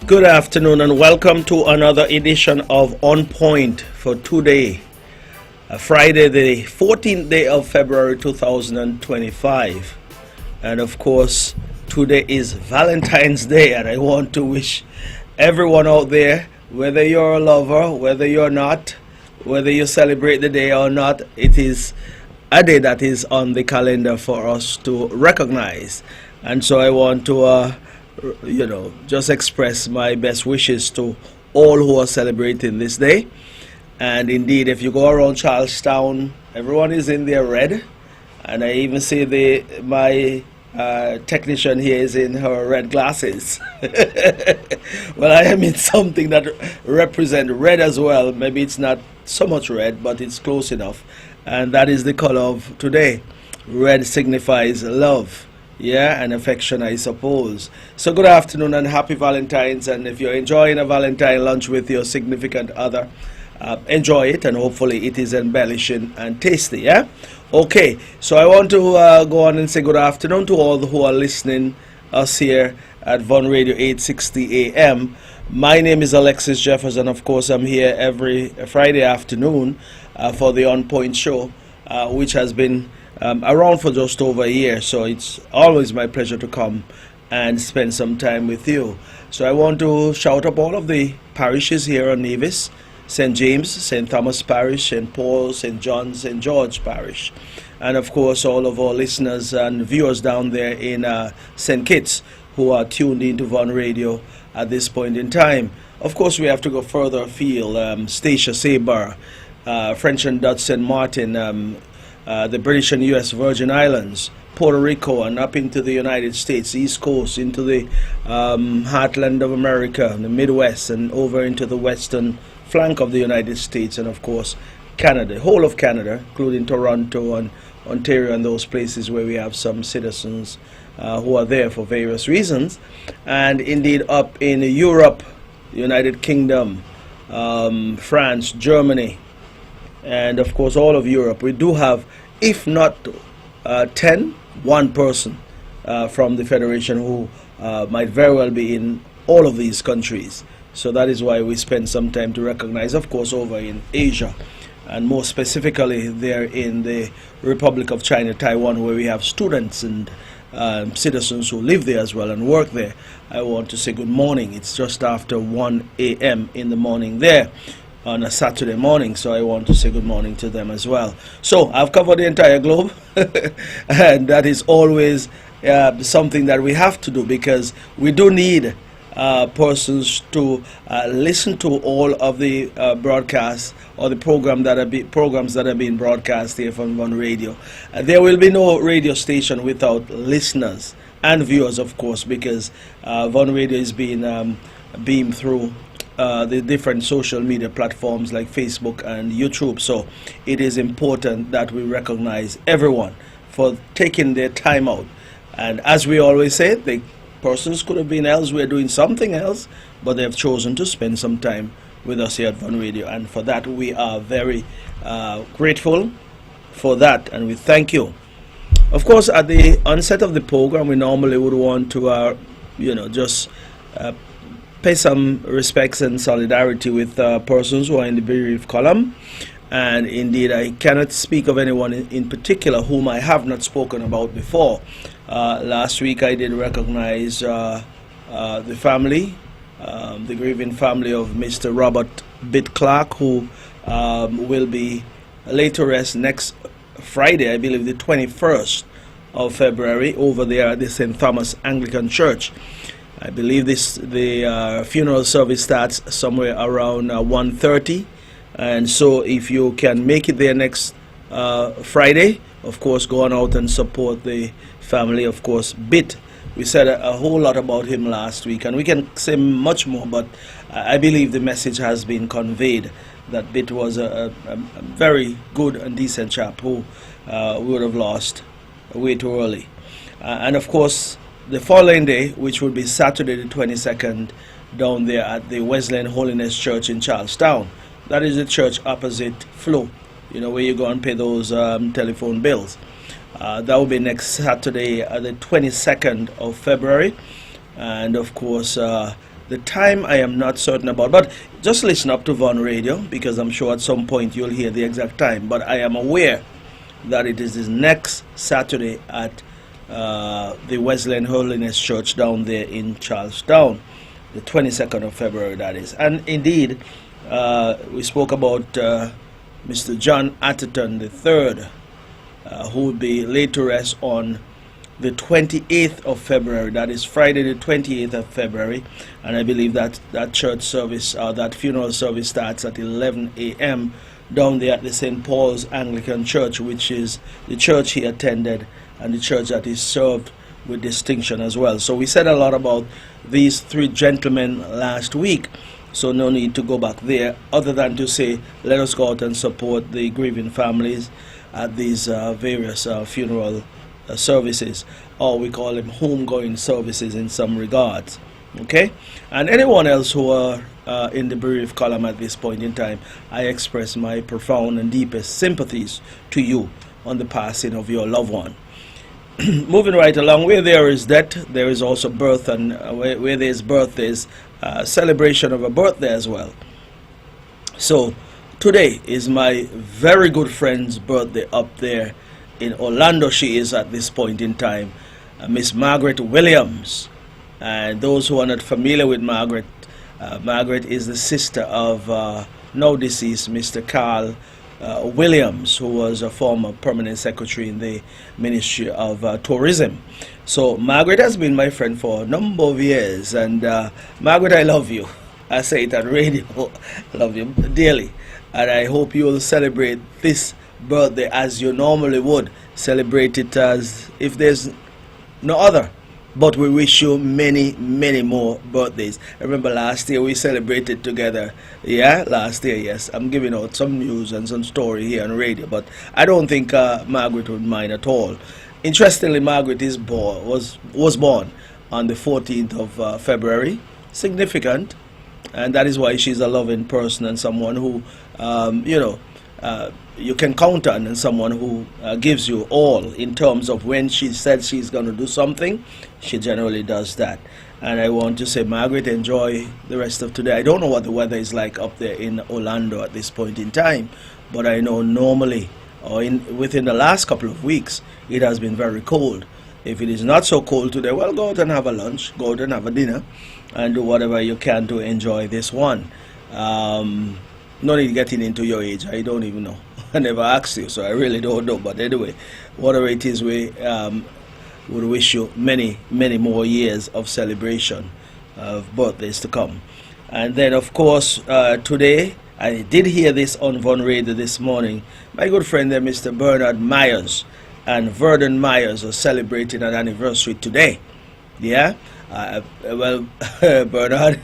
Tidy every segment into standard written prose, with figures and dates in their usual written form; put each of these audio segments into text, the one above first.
Good afternoon and welcome to another edition of On Point for today, Friday the 14th day of February 2025. And of course, today is Valentine's Day, and I want to wish everyone out there, whether you're a lover, whether you're not, whether you celebrate the day or not, it is a day that is on the calendar for us to recognize. And so I want to just express my best wishes to all who are celebrating this day. And indeed, if you go around Charlestown, everyone is in their red, and I even see my technician here is in her red glasses. Well, I am in something that represents red as well. Maybe it's not so much red, but it's close enough, and that is the color of today. Red signifies love. Yeah, and affection, I suppose. So good afternoon and happy Valentine's. And if you're enjoying a Valentine lunch with your significant other, enjoy it, and hopefully it is embellishing and tasty. Yeah. Okay. So I want to go on and say good afternoon to all who are listening us here at Von Radio 860 AM. My name is Alexis Jeffers, and of course I'm here every Friday afternoon for the On Point show, which has been around for just over a year, so it's always my pleasure to come and spend some time with you. So I want to shout up all of the parishes here on Nevis: St. James, St. Thomas Parish, St. Paul, St. John, St. George Parish, and of course all of our listeners and viewers down there in St. Kitts who are tuned into Von Radio at this point in time. Of course, we have to go further afield: Statia, Sabre, French and Dutch St. Martin, the British and U.S. Virgin Islands, Puerto Rico, and up into the United States, East Coast, into the heartland of America, the Midwest, and over into the western flank of the United States, and of course Canada, whole of Canada, including Toronto and Ontario and those places where we have some citizens who are there for various reasons, and indeed up in Europe, United Kingdom, France, Germany, and of course all of Europe. We do have, if not 1 person from the Federation who might very well be in all of these countries. So that is why we spend some time to recognize, of course, over in Asia, and more specifically there in the Republic of China, Taiwan, where we have students and citizens who live there as well and work there. I want to say good morning. It's just after 1 a.m. in the morning there on a Saturday morning, so I want to say good morning to them as well. So I've covered the entire globe, and that is always something that we have to do, because we do need persons to listen to all of the broadcasts or the programs that are being broadcast here from Von Radio. There will be no radio station without listeners and viewers, of course, because Von Radio is being beamed through the different social media platforms like Facebook and YouTube. So it is important that we recognize everyone for taking their time out. And as we always say, the persons could have been elsewhere doing something else, but they have chosen to spend some time with us here at Von Radio. And for that, we are very grateful for that, and we thank you. Of course, at the onset of the program, we normally would want to, just pay some respects and solidarity with persons who are in the bereaved column. And indeed, I cannot speak of anyone in particular whom I have not spoken about before. Last week I did recognize the family, the grieving family of Mr. Robert Bitt Clark, who will be laid to rest next Friday, I believe the 21st of February, over there at the St. Thomas Anglican Church. I believe the funeral service starts somewhere around 1:30, and so if you can make it there next Friday, of course, go on out and support the family. Of course, Bitt, we said a whole lot about him last week, and we can say much more, but I believe the message has been conveyed that Bitt was a very good and decent chap who we would have lost way too early. And of course, the following day, which would be Saturday the 22nd, down there at the Wesleyan Holiness Church in Charlestown. That is the church opposite Flo, where you go and pay those telephone bills. That will be next Saturday, the 22nd of February. And of course, The time I am not certain about, but just listen up to Von Radio, because I'm sure at some point you'll hear the exact time. But I am aware that it is this next Saturday at the Wesleyan Holiness Church down there in Charlestown, the 22nd of February, that is. And indeed, we spoke about Mr. John Atherton III, who will be laid to rest on the 28th of February. That is Friday the 28th of February, and I believe that that church service, that funeral service, starts at 11 a.m. down there at the St. Paul's Anglican Church, which is the church he attended and the church that he served with distinction as well. So we said a lot about these three gentlemen last week, so no need to go back there, other than to say let us go out and support the grieving families at these various funeral services, or we call them homegoing services in some regards. Okay, and anyone else who are in the bereaved column at this point in time, I express my profound and deepest sympathies to you on the passing of your loved one. Moving right along, where there is death, there is also birth, and where there is birth, there is celebration of a birthday as well. So today is my very good friend's birthday up there in Orlando. She is at this point in time, Miss Margaret Williams. And those who are not familiar with Margaret, Margaret is the sister of now deceased Mr. Carl Williams, who was a former permanent secretary in the Ministry of Tourism. So Margaret has been my friend for a number of years, and Margaret, I love you. I say it on radio. I love you dearly, and I hope you will celebrate this birthday as you normally would. Celebrate it as if there's no other. But we wish you many, many more birthdays. I remember last year we celebrated together. Yeah, last year, yes. I'm giving out some news and some story here on radio, but I don't think Margaret would mind at all. Interestingly, Margaret was born on the 14th of February. Significant, and that is why she's a loving person and someone who, you can count on, and someone who gives you all in terms of when she said she's going to do something, she generally does that. And I want to say, Margaret, enjoy the rest of today. I don't know what the weather is like up there in Orlando at this point in time, but I know normally, or within the last couple of weeks, it has been very cold. If it is not so cold today, well, go out and have a lunch, go out and have a dinner, and do whatever you can to enjoy this one. No need getting into your age. I don't even know. I never asked you, so I really don't know. But anyway, whatever it is, we would wish you many, many more years of celebration of birthdays to come. And then, of course, today, I did hear this on Von Radio this morning. My good friend there, Mr. Bernard Myers and Verdon Myers, are celebrating an anniversary today. Yeah? Well, Bernard,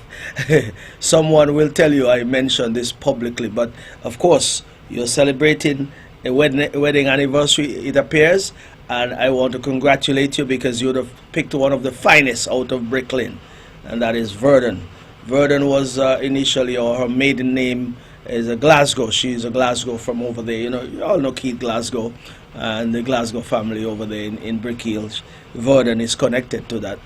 someone will tell you I mentioned this publicly, but of course, you're celebrating a wedding anniversary, it appears, and I want to congratulate you because you would have picked one of the finest out of Brooklyn, and that is Verdon. Verdon was initially, or her maiden name is a Glasgow. She's a Glasgow from over there. You all know Keith Glasgow and the Glasgow family over there in Brick Hill. Verdon is connected to that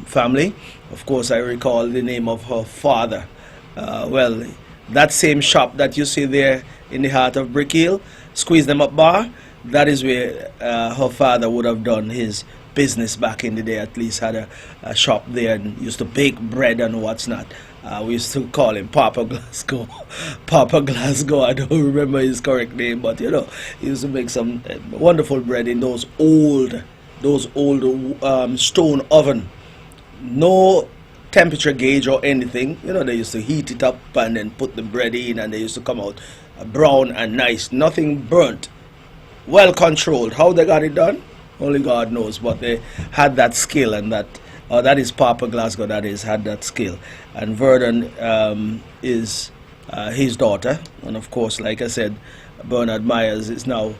family. Of course, I recall the name of her father. Well, that same shop that you see there in the heart of Brick Hill, Squeeze Them Up Bar, that is where her father would have done his business back in the day. At least had a shop there and used to bake bread and what's not. We used to call him Papa Glasgow. Papa Glasgow, I don't remember his correct name, but he used to make some wonderful bread in those old stone oven. No temperature gauge or anything. They used to heat it up and then put the bread in, and they used to come out brown and nice, nothing burnt, well controlled. How they got it done, only God knows, but they had that skill, and that is Papa Glasgow, that is, had that skill. And Verdon is his daughter, and of course, like I said, Bernard Myers is now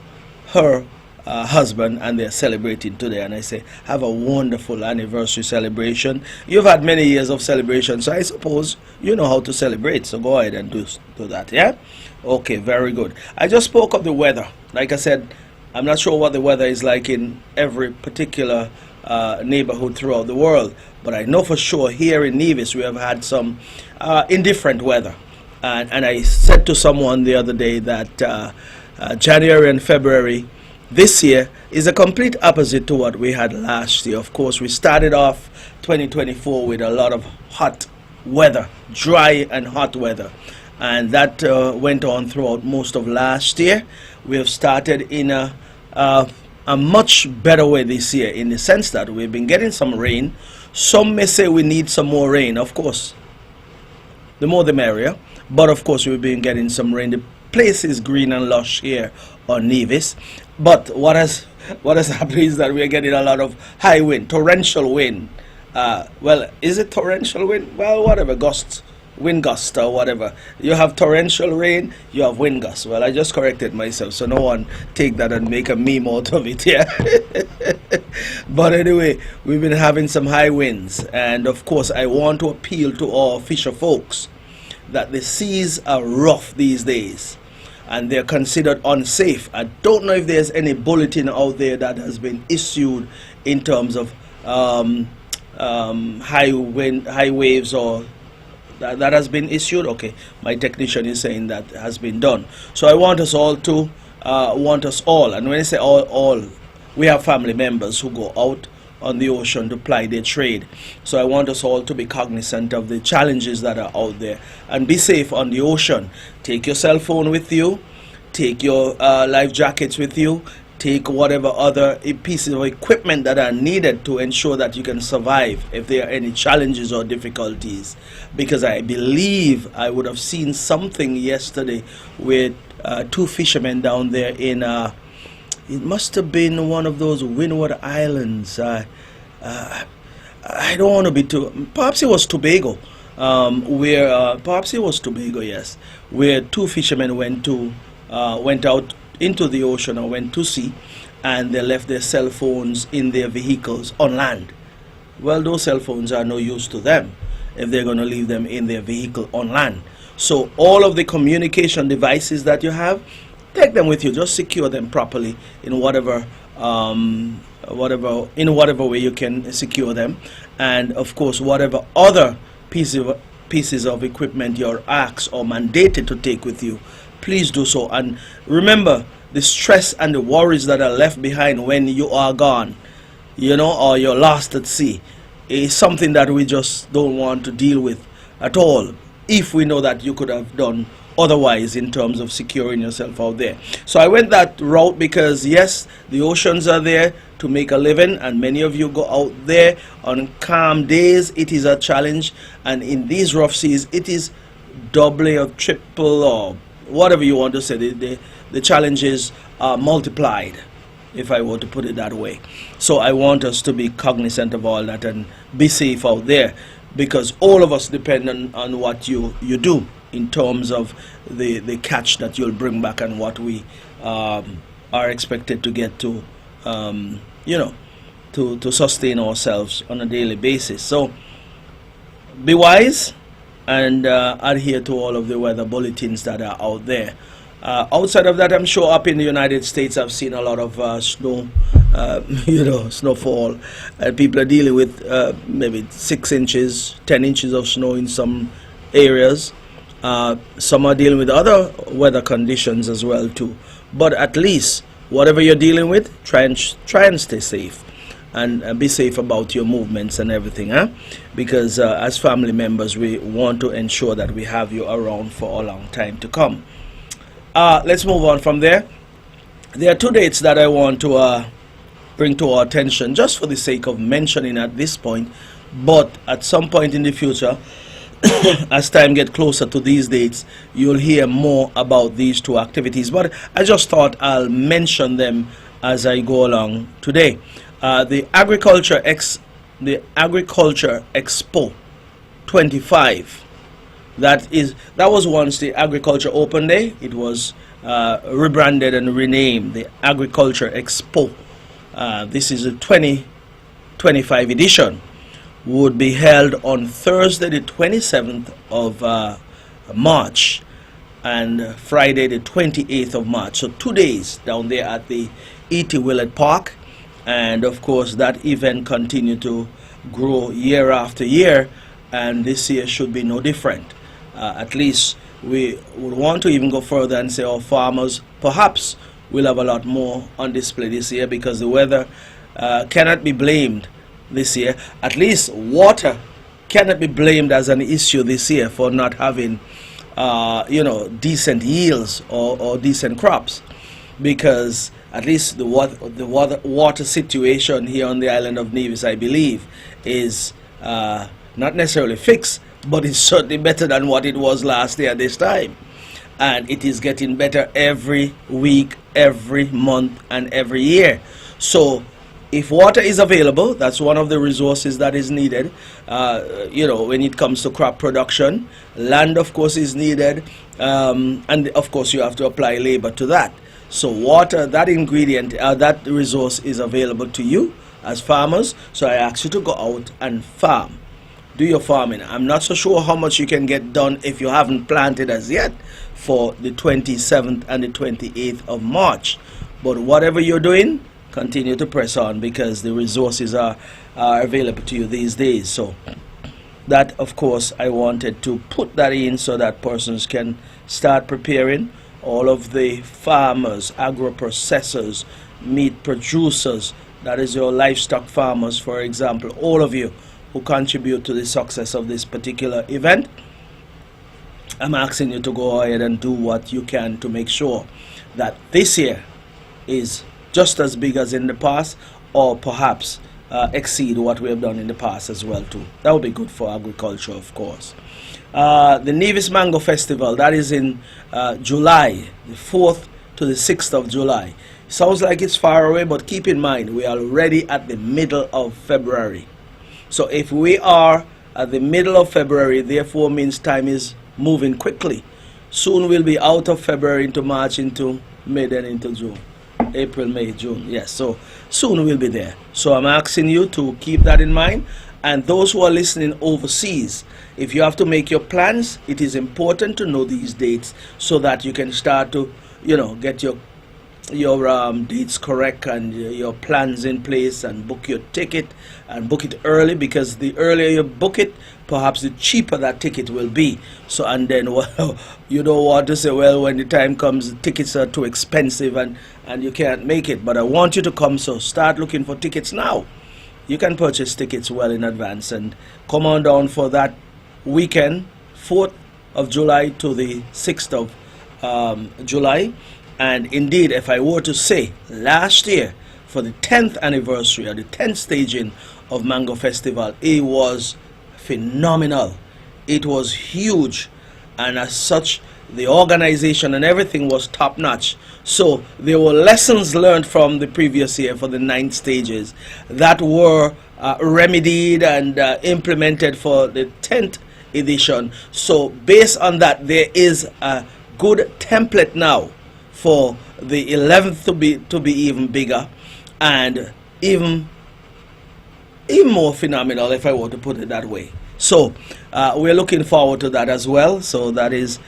her husband, and they're celebrating today. And I say, have a wonderful anniversary celebration. You've had many years of celebration, so I suppose you know how to celebrate, so go ahead and do that. Yeah, okay, very good. I just spoke of the weather. Like I said, I'm not sure what the weather is like in every particular neighborhood throughout the world. But I know for sure here in Nevis we have had some indifferent weather. And I said to someone the other day that January and February this year is a complete opposite to what we had last year. Of course, we started off 2024 with a lot of hot weather, dry and hot weather. And that went on throughout most of last year. We have started in a much better way this year, in the sense that we've been getting some rain. Some may say we need some more rain. Of course, the more the merrier. But of course, we've been getting some rain. The place is green and lush here on Nevis. But what has happened is that we're getting a lot of high wind, torrential wind. Well, is it torrential wind? Well, whatever, gusts, wind gust or whatever. You have torrential rain, you have wind gusts. Well, I just corrected myself, so no one take that and make a meme out of it here. But anyway, we've been having some high winds. And of course, I want to appeal to all fisher folks that the seas are rough these days and they're considered unsafe. I don't know if there's any bulletin out there that has been issued in terms of high wind, high waves, or that has been issued. Okay, my technician is saying that has been done. So I want us all to and when I say all, we have family members who go out on the ocean to ply their trade. So I want us all to be cognizant of the challenges that are out there and be safe on the ocean. Take your cell phone with you, take your life jackets with you, take whatever other pieces of equipment that are needed to ensure that you can survive if there are any challenges or difficulties. Because I believe I would have seen something yesterday with two fishermen down there in it must have been one of those Windward Islands. I don't want to be too. Perhaps it was Tobago. Perhaps it was Tobago. Yes, where two fishermen went out into the ocean or went to sea, and they left their cell phones in their vehicles on land. Well, those cell phones are no use to them if they're going to leave them in their vehicle on land. So all of the communication devices that you have, take them with you. Just secure them properly in whatever way you can secure them. And of course, whatever other pieces of equipment you're asked or mandated to take with you, please do so. And remember, the stress and the worries that are left behind when you are gone, or you're lost at sea, is something that we just don't want to deal with at all, if we know that you could have done otherwise in terms of securing yourself out there. So I went that route because yes, the oceans are there to make a living, and many of you go out there on calm days. It is a challenge, and in these rough seas it is doubly or triple or whatever you want to say. The challenges are multiplied, if I were to put it that way. So I want us to be cognizant of all that and be safe out there, because all of us depend on what you do in terms of the catch that you'll bring back and what we are expected to get to, to sustain ourselves on a daily basis. So be wise and adhere to all of the weather bulletins that are out there. Outside of that, I'm sure up in the United States, I've seen a lot of snow, snowfall. People are dealing with maybe 6 inches, 10 inches of snow in some areas. Some are dealing with other weather conditions as well too. But at least whatever you're dealing with, try and stay safe and be safe about your movements and everything, because as family members, we want to ensure that we have you around for a long time to come. Let's move on from there. There are two dates that I want to bring to our attention, just for the sake of mentioning at this point, but at some point in the future, as time gets closer to these dates, you'll hear more about these two activities. But I just thought I'll mention them as I go along today. The Agriculture Expo 25. That was once the Agriculture Open Day. It was rebranded and renamed the Agriculture Expo. This is a 2025 edition. Would be held on Thursday the 27th of March and Friday the 28th of March. So 2 days down there at the E.T. Willett Park and of course that event continued to grow year after year, and this year should be no different. At least we would want to even go further and say our farmers perhaps will have a lot more on display this year, because the weather cannot be blamed this year. At least water cannot be blamed as an issue this year for not having decent yields or decent crops, because at least the water situation here on the island of Nevis, I believe, is not necessarily fixed, but it's certainly better than what it was last year this time. And it is getting better every week, every month, and every year. So if water is available, that's one of the resources that is needed, when it comes to crop production. Land, of course, is needed, and of course you have to apply labor to that. So water, that ingredient, that resource is available to you as farmers. So I ask you to go out and farm. Do your farming. I'm not so sure how much you can get done if you haven't planted as yet for the 27th and the 28th of March. But whatever you're doing, continue to press on, because the resources are available to you these days. So that, of course, I wanted to put that in so that persons can start preparing. All of the farmers, agro-processors, meat producers, that is your livestock farmers, for example, all of you who contribute to the success of this particular event, I'm asking you to go ahead and do what you can to make sure that this year is just as big as in the past, or perhaps exceed what we have done in the past as well too. That would be good for agriculture, of course. The Nevis Mango Festival, that is in July, the 4th to the 6th of July. Sounds like it's far away, but keep in mind we are already at the middle of February. So if we are at the middle of February, therefore means time is moving quickly. Soon we'll be out of February into March, into May, then into June. April, May, June. Yes, so soon we'll be there. So I'm asking you to keep that in mind. And those who are listening overseas, if you have to make your plans, it is important to know these dates so that you can start to, get your dates correct and your plans in place, and book your ticket, and book it early, because the earlier you book it, perhaps the cheaper that ticket will be. So, and then you don't want to say, well, when the time comes, the tickets are too expensive and you can't make it. But I want you to come, so start looking for tickets now. You can purchase tickets well in advance and come on down for that weekend, 4th of July to the 6th of July. And indeed, if I were to say, last year, for the 10th anniversary or the 10th staging of Mango Festival, it was phenomenal. It was huge, and as such, the organization and everything was top notch. So there were lessons learned from the previous year for the 9 stages that were remedied and implemented for the 10th edition. So based on that, there is a good template now for the 11th to be even bigger and even more phenomenal, if I were to put it that way. So we're looking forward to that as well. So that is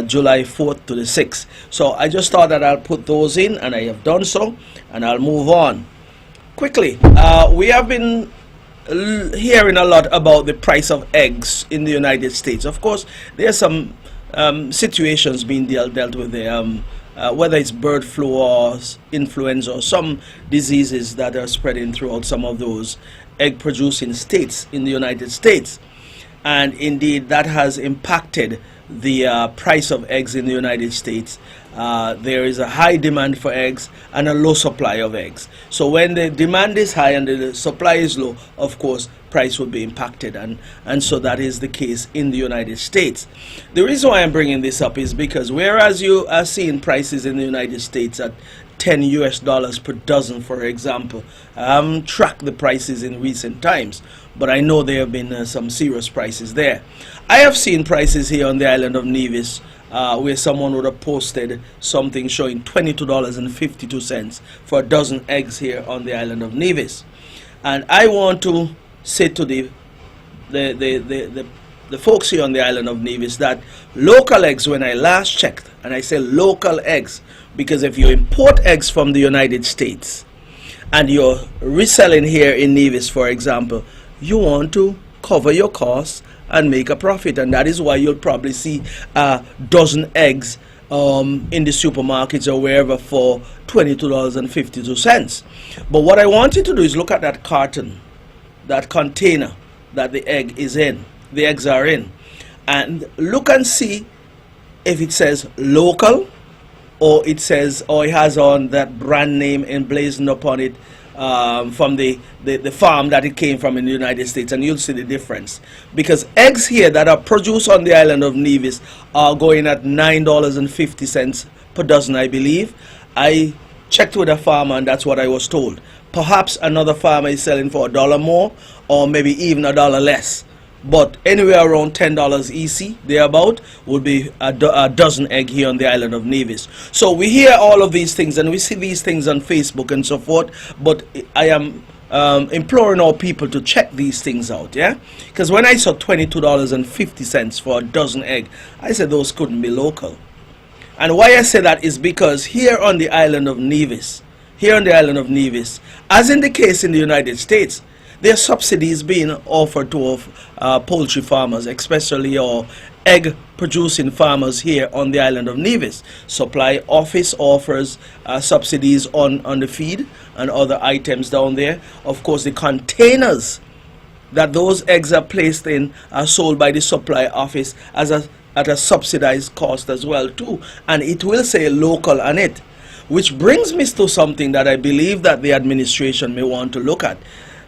July 4th to the 6th. So I just thought that I'll put those in, and I have done so, and I'll move on quickly. We have been hearing a lot about the price of eggs in the United States. Of course, there are some situations being dealt with there, whether it's bird flu or influenza or some diseases that are spreading throughout some of those egg producing states in the United States. And indeed, that has impacted the price of eggs in the United States. There is a high demand for eggs and a low supply of eggs. So when the demand is high and the supply is low, of course, price will be impacted, and so that is the case in the United States. The reason why I'm bringing this up is because whereas you are seeing prices in the United States at $10 per dozen, for example, I haven't tracked the prices in recent times, but I know there have been some serious prices there. I have seen prices here on the island of Nevis where someone would have posted something showing $22.52 for a dozen eggs here on the island of Nevis. And I want to say to the folks here on the island of Nevis that local eggs, when I last checked, and I say local eggs because if you import eggs from the United States and you're reselling here in Nevis, for example, you want to cover your costs and make a profit, and that is why you'll probably see a dozen eggs in the supermarkets or wherever for $22.52. But what I want you to do is look at that carton, that container that the eggs are in, and look and see if it says local, or it has on that brand name emblazoned upon it from the farm that it came from in the United States, and you'll see the difference. Because eggs here that are produced on the island of Nevis are going at $9.50 per dozen, I believe. I checked with a farmer, and that's what I was told. Perhaps another farmer is selling for $1 more, or maybe even $1 less. But anywhere around $10 EC, thereabout, would be a dozen egg here on the island of Nevis. So we hear all of these things, and we see these things on Facebook and so forth. But I am imploring all people to check these things out, yeah? Because when I saw $22.50 for a dozen egg, I said those couldn't be local. And why I say that is because here on the island of Nevis, as in the case in the United States, there are subsidies being offered to poultry farmers, especially our egg producing farmers here on the island of Nevis. Supply Office offers subsidies on the feed and other items down there. Of course, the containers that those eggs are placed in are sold by the Supply Office at a subsidized cost as well too, and it will say local on it, which brings me to something that I believe that the administration may want to look at.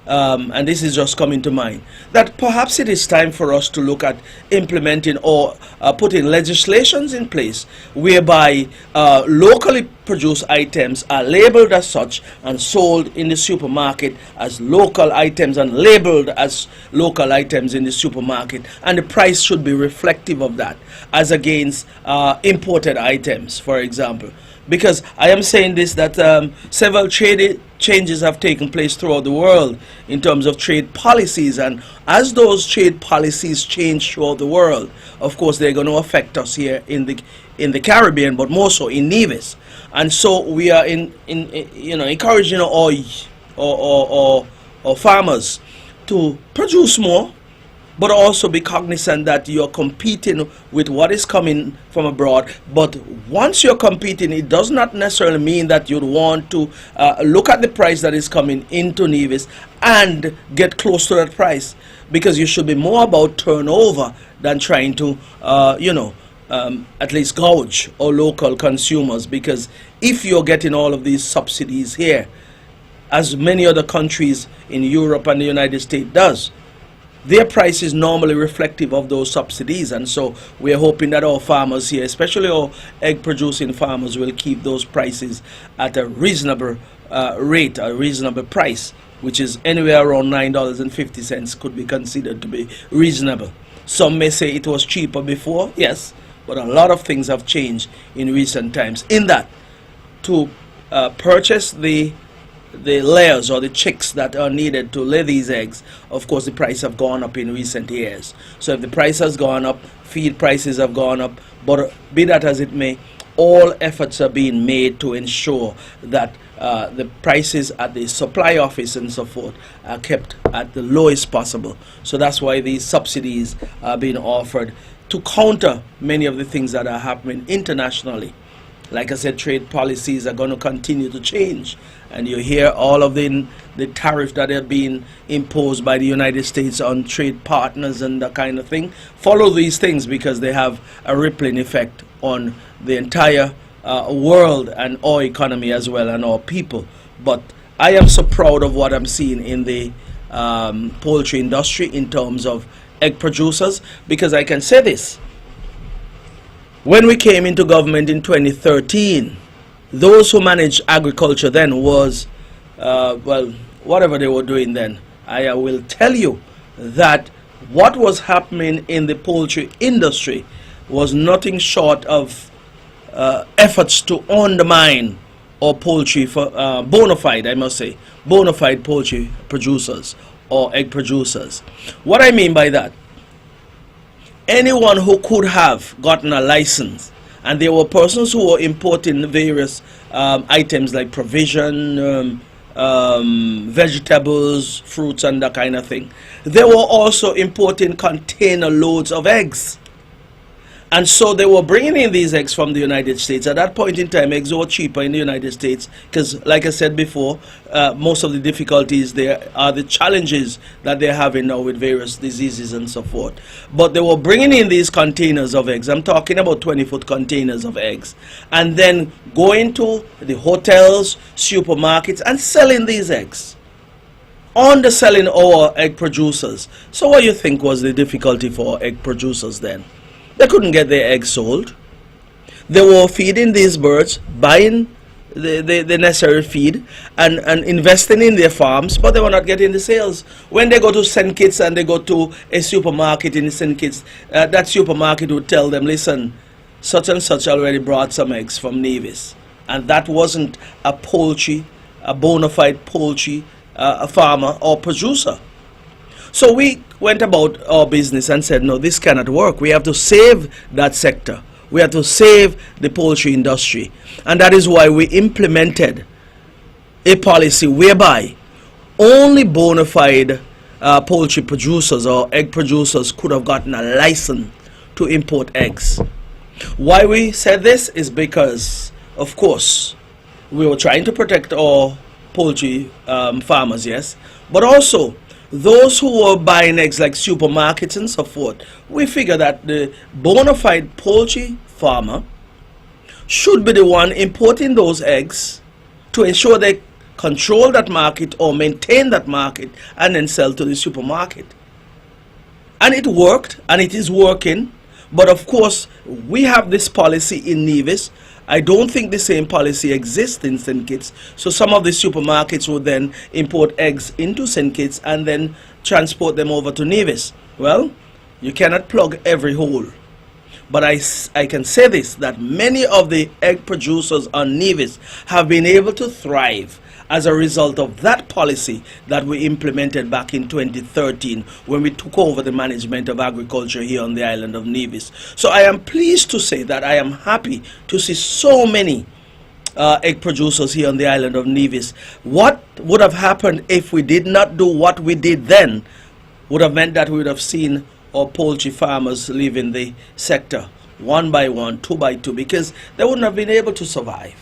And this is just coming to mind, that perhaps it is time for us to look at implementing or putting legislations in place whereby locally produced items are labeled as such and sold in the supermarket as local items and labeled as local items in the supermarket, and the price should be reflective of that as against imported items, for example. Because I am saying this, that several trade changes have taken place throughout the world in terms of trade policies, and as those trade policies change throughout the world, of course they're going to affect us here in the Caribbean, but more so in Nevis. And so we are encouraging our farmers to produce more, but also be cognizant that you're competing with what is coming from abroad. But once you're competing, it does not necessarily mean that you'd want to look at the price that is coming into Nevis and get close to that price, because you should be more about turnover than trying to, at least gouge our local consumers. Because if you're getting all of these subsidies here, as many other countries in Europe and the United States does, their price is normally reflective of those subsidies, and so we're hoping that our farmers here, especially our egg producing farmers, will keep those prices at a reasonable rate, a reasonable price, which is anywhere around $9.50 could be considered to be reasonable. Some may say it was cheaper before, yes, but a lot of things have changed in recent times, in that to purchase the layers or the chicks that are needed to lay these eggs, of course the price have gone up in recent years. So if the price has gone up, feed prices have gone up, but be that as it may, all efforts are being made to ensure that the prices at the Supply Office and so forth are kept at the lowest possible. So that's why these subsidies are being offered to counter many of the things that are happening internationally. Like I said, trade policies are going to continue to change, and you hear all of the tariff that are being imposed by the United States on trade partners and that kind of thing. Follow these things, because they have a rippling effect on the entire world and our economy as well, and our people. But I am so proud of what I'm seeing in the poultry industry in terms of egg producers, because I can say this: when we came into government in 2013, those who managed agriculture then was, whatever they were doing then, I will tell you that what was happening in the poultry industry was nothing short of efforts to undermine our poultry, for bona fide, I must say, bona fide poultry producers or egg producers. What I mean by that, anyone who could have gotten a license, and there were persons who were importing various items like provision, vegetables, fruits, and that kind of thing. They were also importing container loads of eggs. And so they were bringing in these eggs from the United States. At that point in time, eggs were cheaper in the United States because, like I said before, most of the difficulties there are the challenges that they're having now with various diseases and so forth. But they were bringing in these containers of eggs. I'm talking about 20-foot containers of eggs. And then going to the hotels, supermarkets, and selling these eggs. Underselling our egg producers. So what do you think was the difficulty for egg producers then? They couldn't get their eggs sold. They were feeding these birds, buying the necessary feed and investing in their farms, but they were not getting the sales. When they go to St. Kitts and they go to a supermarket in St. Kitts, that supermarket would tell them, listen, such and such already brought some eggs from Nevis. And that wasn't a poultry, a bona fide poultry a farmer or producer. So we went about our business and said, no, this cannot work. We have to save that sector. We have to save the poultry industry. And that is why we implemented a policy whereby only bona fide poultry producers or egg producers could have gotten a license to import eggs. Why we said this is because, of course, we were trying to protect our poultry farmers, yes, but also those who were buying eggs like supermarkets and so forth. We figure that the bona fide poultry farmer should be the one importing those eggs to ensure they control that market or maintain that market and then sell to the supermarket. And it worked, and it is working. But of course, we have this policy in Nevis. I don't think the same policy exists in St. Kitts. So some of the supermarkets would then import eggs into St. Kitts and then transport them over to Nevis. Well, you cannot plug every hole. But I can say this, that many of the egg producers on Nevis have been able to thrive as a result of that policy that we implemented back in 2013 when we took over the management of agriculture here on the island of Nevis. So I am pleased to say that I am happy to see so many egg producers here on the island of Nevis. What would have happened if we did not do what we did then would have meant that we would have seen our poultry farmers leaving the sector one by one, two by two, because they wouldn't have been able to survive.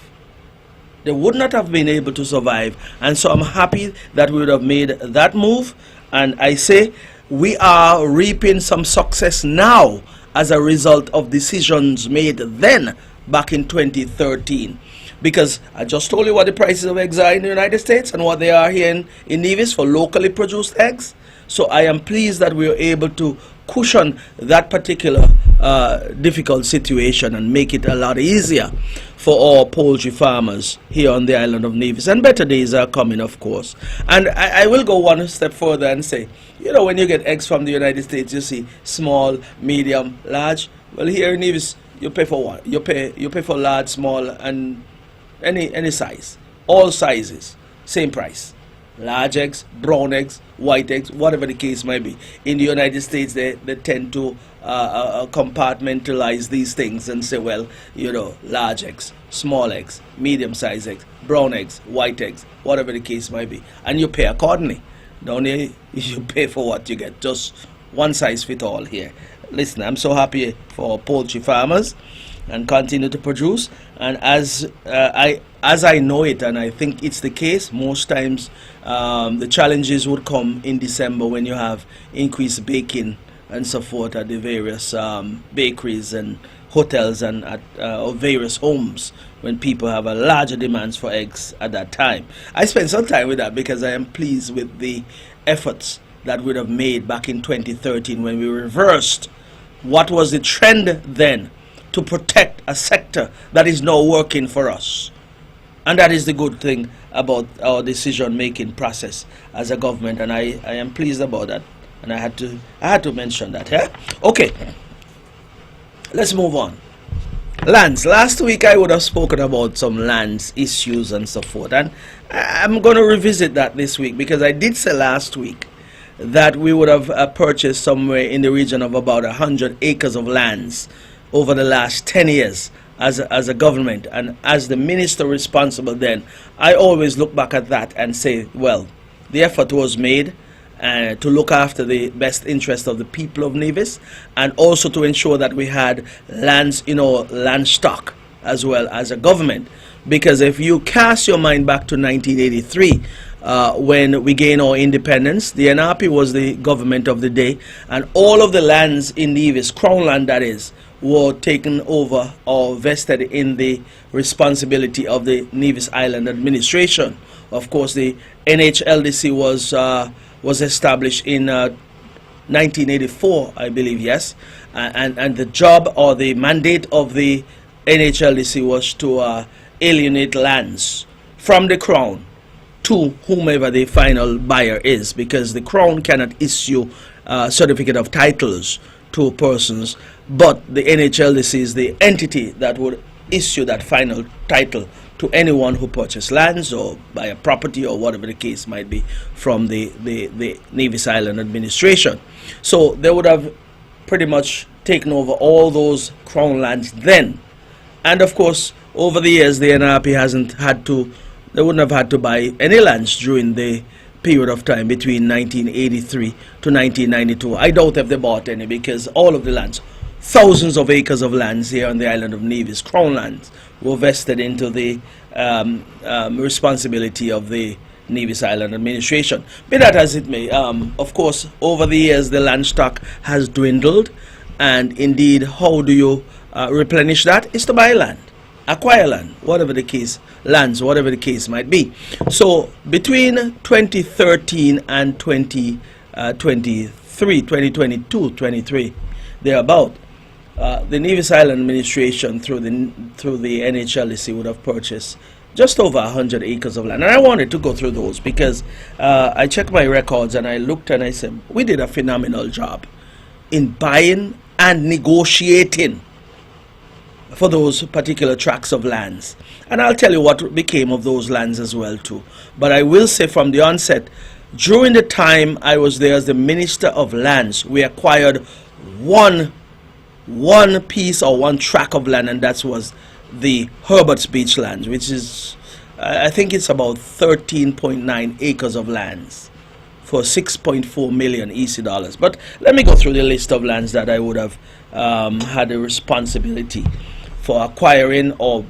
They would not have been able to survive. And so I'm happy that we would have made that move. And I say we are reaping some success now as a result of decisions made then back in 2013. Because I just told you what the prices of eggs are in the United States and what they are here in Nevis for locally produced eggs. So I am pleased that we are able to cushion that particular difficult situation and make it a lot easier for our poultry farmers here on the island of Nevis. And better days are coming, of course. And I will go one step further and say, you know, when you get eggs from the United States, you see small, medium, large. Well, here in Nevis, you pay for what? You pay for large, small, and any size. All sizes, same price. Large eggs, brown eggs, white eggs, whatever the case might be. In the United States, they tend to compartmentalize these things and say, well, you know, large eggs, small eggs, medium-sized eggs, brown eggs, white eggs, whatever the case might be. And you pay accordingly. Don't you? You pay for what you get. Just one size fit all here. Listen, I'm so happy for poultry farmers and continue to produce. And as I know it, and I think it's the case, most times the challenges would come in December when you have increased baking and so forth at the various bakeries and hotels and at various homes when people have a larger demands for eggs at that time. I spent some time with that because I am pleased with the efforts that we have made back in 2013 when we reversed what was the trend then to protect a sector that is now working for us. And that is the good thing about our decision-making process as a government, and I am pleased about that. And I had to mention that. Yeah? Okay, let's move on. Lands. Last week I would have spoken about some lands issues and so forth, and I'm going to revisit that this week because I did say last week that we would have purchased somewhere in the region of about 100 acres of lands over the last 10 years as a government, and as the minister responsible then, I always look back at that and say, well, the effort was made to look after the best interest of the people of Nevis, and also to ensure that we had lands in our land stock as well as a government. Because if you cast your mind back to 1983, when we gained our independence, the NRP was the government of the day, and all of the lands in Nevis, Crown land that is, were taken over or vested in the responsibility of the Nevis Island administration. Of course, the NHLDC was established in 1984, I believe, yes, and the job or the mandate of the NHLDC was to alienate lands from the Crown to whomever the final buyer is, because the Crown cannot issue certificate of titles to persons, but the NHLDC is the entity that would issue that final title to anyone who purchased lands or buy a property or whatever the case might be from the Nevis Island administration. So they would have pretty much taken over all those Crown lands then. And of course, over the years, the NRP they wouldn't have had to buy any lands during the period of time between 1983 to 1992. I doubt if they bought any, because all of the lands, thousands of acres of lands here on the island of Nevis, Crown lands, were vested into the responsibility of the Nevis Island administration. Be that as it may, of course, over the years, the land stock has dwindled, and indeed, how do you replenish that? Is to buy land, acquire land, whatever the case, lands, whatever the case might be. So between 2013 and 2022, 23, thereabout, the Nevis Island administration through the NHLDC would have purchased just over 100 acres of land. And I wanted to go through those because I checked my records and I looked and I said, we did a phenomenal job in buying and negotiating for those particular tracts of lands. And I'll tell you what became of those lands as well too. But I will say from the onset, during the time I was there as the Minister of Lands, we acquired one piece or one tract of land, and that was the Herbert's Beach lands, which is, I think it's about 13.9 acres of lands for 6.4 million EC dollars. But let me go through the list of lands that I would have had a responsibility for acquiring or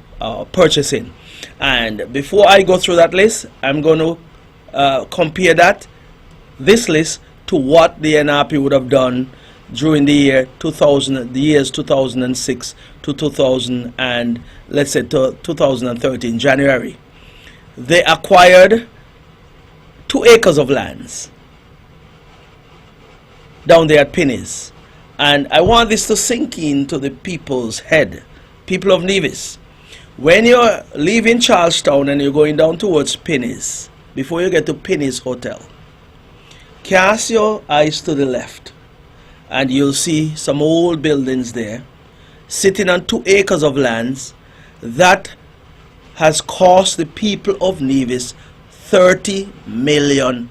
purchasing. And before I go through that list, I'm going to compare this list to what the NRP would have done during the years 2006 to 2000 and let's say to 2013 January. They acquired 2 acres of lands down there at Pennies, and I want this to sink into the people's head, people of Nevis. When you're leaving Charlestown and you're going down towards Pennies, before you get to Pennies Hotel, cast your eyes to the left and you'll see some old buildings there sitting on 2 acres of lands that has cost the people of Nevis $30 million.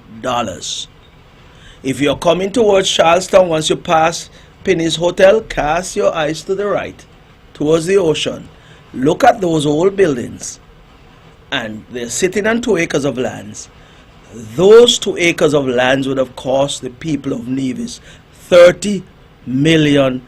If you're coming towards Charlestown, once you pass Pennies Hotel, cast your eyes to the right towards the ocean. Look at those old buildings, and they're sitting on 2 acres of lands. Those 2 acres of lands would have cost the people of Nevis $30 million.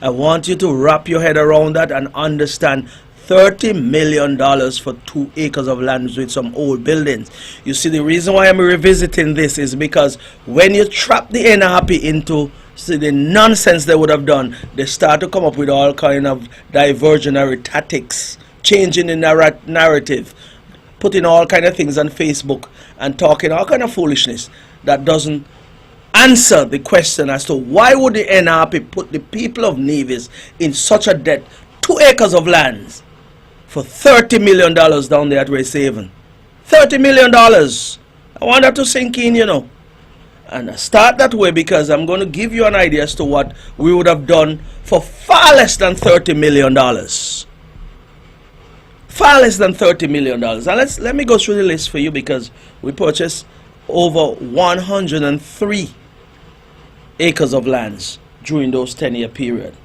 I want you to wrap your head around that and understand $30 million for 2 acres of land with some old buildings. You see, the reason why I'm revisiting this is because when you trap the NRP into the nonsense they would have done, they start to come up with all kind of diversionary tactics, changing the narrative, putting all kind of things on Facebook and talking all kind of foolishness that doesn't answer the question as to why would the NRP put the people of Nevis in such a debt. 2 acres of lands for $30 million down there at Racehaven. $30 million. I want that to sink in, you know. And I start that way because I'm going to give you an idea as to what we would have done for far less than $30 million. Far less than $30 million. And let me go through the list for you because we purchased over 103 acres of lands during those 10-year period.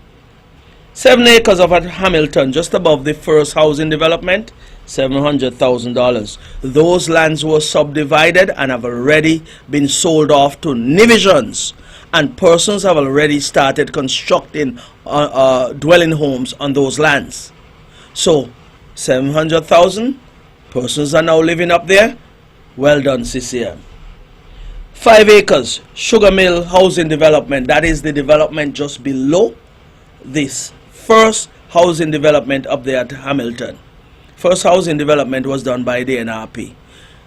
7 acres of at Hamilton, just above the first housing development, $700,000. Those lands were subdivided and have already been sold off to divisions, and persons have already started constructing dwelling homes on those lands. So 700,000 persons are now living up there. Well done, CCM. 5 acres, Sugar Mill Housing Development. That is the development just below this first housing development up there at Hamilton. First housing development was done by the NRP.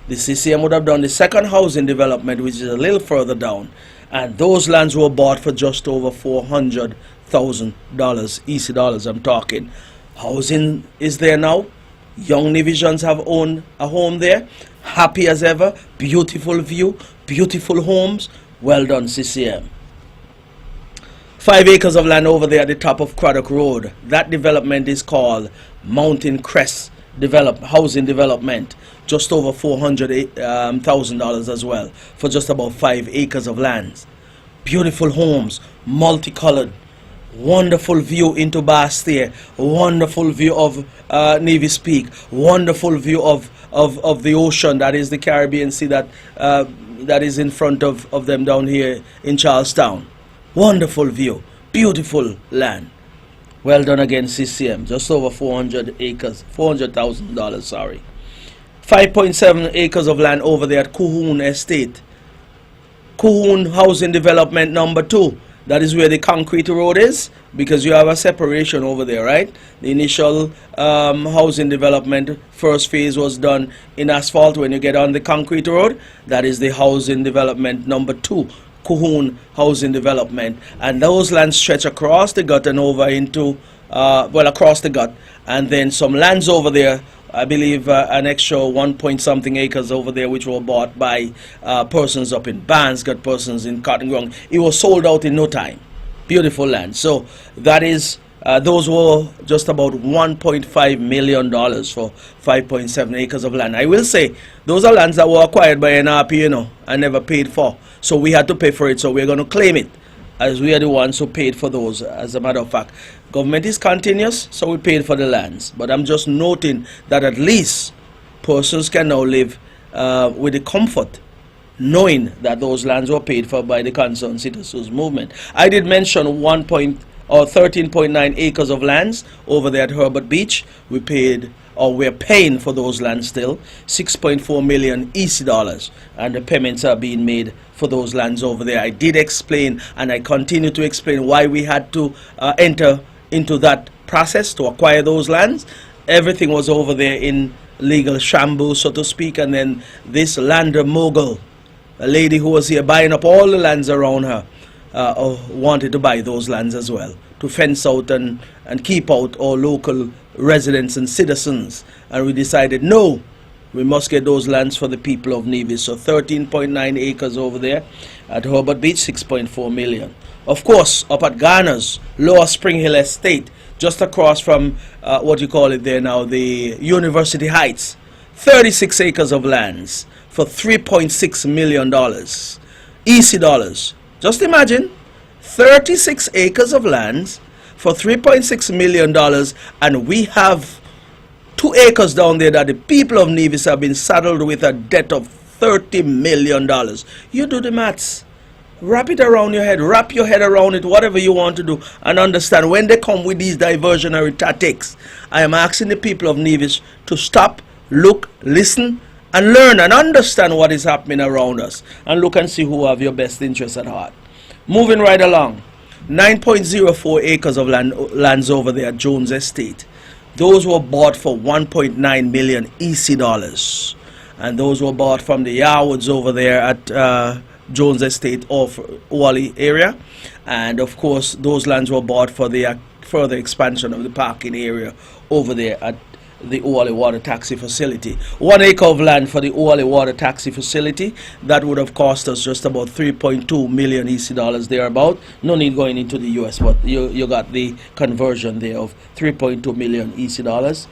The CCM would have done the second housing development, which is a little further down, and those lands were bought for just over $400,000, EC dollars I'm talking. Housing is there now. Young Nivisions have owned a home there. Happy as ever. Beautiful view. Beautiful homes. Well done, CCM. 5 acres of land over there at the top of Craddock Road. That development is called Mountain Crest Housing Development. Just over $400,000 as well, for just about 5 acres of land. Beautiful homes, multicolored. Wonderful view into Bastille, wonderful view of Nevis Peak, wonderful view of the ocean, that is the Caribbean Sea that is in front of them down here in Charlestown. Wonderful view, beautiful land. Well done again, CCM. Just over 400 acres, $400,000, sorry. 5.7 acres of land over there at Cohoon Estate. Cohoon Housing Development number 2. That is where the concrete road is, because you have a separation over there, right? The initial housing development, first phase was done in asphalt. When you get on the concrete road, that is the housing development number 2, Cohoon Housing Development. And those lands stretch across the gut and over into, across the gut. And then some lands over there, I believe an extra 1-point-something acres over there, which were bought by persons up in Bansgard, persons in Cotton Ground. It was sold out in no time. Beautiful land. So that is, those were just about $1.5 million for 5.7 acres of land. I will say, those are lands that were acquired by NRP, you know, and never paid for. So we had to pay for it, so we're going to claim it, as we are the ones who paid for those. As a matter of fact, government is continuous, so we paid for the lands. But I'm just noting that at least persons can now live with the comfort, knowing that those lands were paid for by the concerned citizens movement. I did mention 13.9 acres of lands over there at Herbert Beach. We paid, or we're paying for those lands still, 6.4 million EC dollars, and the payments are being made for those lands over there. I did explain, and I continue to explain, why we had to enter into that process to acquire those lands. Everything was over there in legal shambles, so to speak, and then this land mogul, a lady who was here buying up all the lands around her, wanted to buy those lands as well, to fence out and keep out all local residents and citizens. And we decided, no, we must get those lands for the people of Nevis. So 13.9 acres over there at Herbert Beach, 6.4 million. Of course, up at Ghana's Lower Spring Hill Estate, just across from what you call it there now, the University Heights, 36 acres of lands for $3.6 million EC dollars. Just imagine, 36 acres of lands for $3.6 million, and we have 2 acres down there that the people of Nevis have been saddled with a debt of $30 million. You do the maths. Wrap it around your head. Wrap your head around it, whatever you want to do, and understand when they come with these diversionary tactics. I am asking the people of Nevis to stop, look, listen, and learn and understand what is happening around us, and look and see who have your best interests at heart. Moving right along, 9.04 acres of lands over there at Jones Estate. Those were bought for 1.9 million EC dollars, and those were bought from the Yarwoods over there at Jones Estate off Wally area. And of course, those lands were bought for the further expansion of the parking area over there at the Wally Water Taxi Facility. 1 acre of land for the Wally Water Taxi Facility, that would have cost us just about 3.2 million EC dollars thereabout. No need going into the US, but you got the conversion there of 3.2 million EC dollars.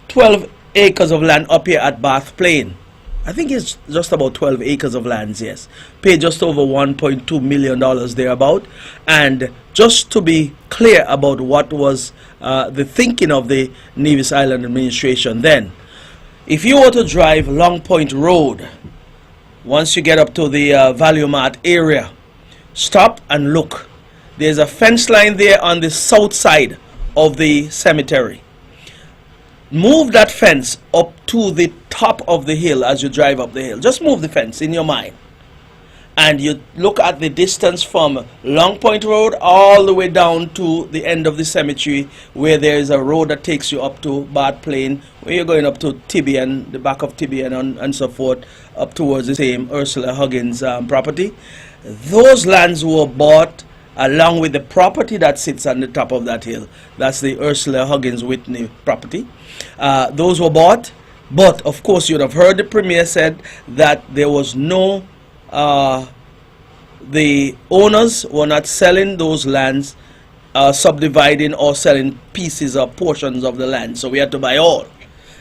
12 acres of land up here at Bath Plain. I think it's just about 12 acres of lands, yes. Paid just over $1.2 million thereabout. And just to be clear about what was the thinking of the Nevis Island administration then, if you were to drive Long Point Road, once you get up to the Value Mart area, stop and look. There's a fence line there on the south side of the cemetery. Move that fence up to the top of the hill as you drive up the hill. Just move the fence in your mind. And you look at the distance from Long Point Road all the way down to the end of the cemetery, where there is a road that takes you up to Bath Plain, where you're going up to Tibian, the back of Tibian and so forth, up towards the same Ursula Huggins property. Those lands were bought along with the property that sits on the top of that hill. That's the Ursula Huggins Whitney property. Those were bought, but of course you'd have heard the Premier said that there was no, the owners were not selling those lands, subdividing or selling pieces or portions of the land, so we had to buy all.